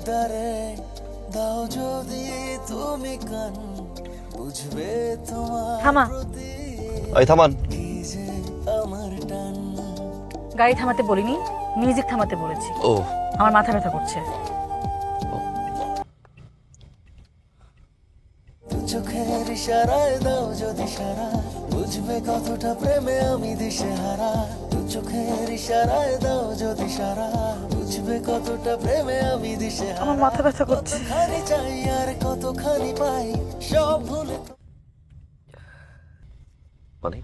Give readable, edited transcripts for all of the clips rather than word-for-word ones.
হৃদয়ে দাও যদি তুমি কান বুঝবে তোমার থামা। এই থামান। কি যে আমার টান গাড়ি থামাতে বলিনি, মিউজিক থামাতে বলেছি। ও আমার মাথা ব্যথা করছে। দু চোখের ইশারায় দাও যদি সারা বুঝবে কতটা প্রেমে আমি দিশেহারা দু চোখের ইশারায় দাও যদি সারা বুঝবে কতটা প্রেমে আমি দিশেহারা আমার মাথা ব্যথা করছে। কতখানি চাই আর কতখানি পাই সব ভুলে মানে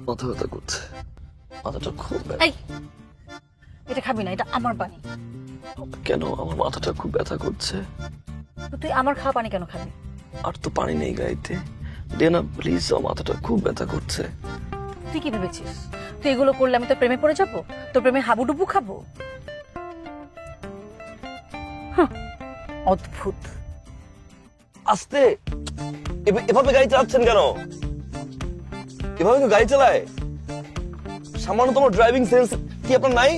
মাথা ব্যথা করছে, মাথাটা খুব ব্যথা। এই, এটা খাবি না, এটা আমার পানি। কেন আমার মাথাটা খুব ব্যথা করছে? তো তুই আমার খাওয়া পানি কেন খাবি? আর তো পানি নেই গাইতে। দেনা প্লিজ, আমার মাথাটা খুব ব্যথা করছে। তুই কি ভেবেছিস তুই এগুলো করলে আমি তোর প্রেমে পড়ে যাবো, তোর প্রেমে হাবুডুবু খাবো? হাহ, অদ্ভুত। আস্তে, এভাবে গাড়ি চালাচ্ছেন কেন? এভাবে কেউ গাড়ি চালায়? সামান্য তোমার ড্রাইভিং সেন্স কি আপনার নাই?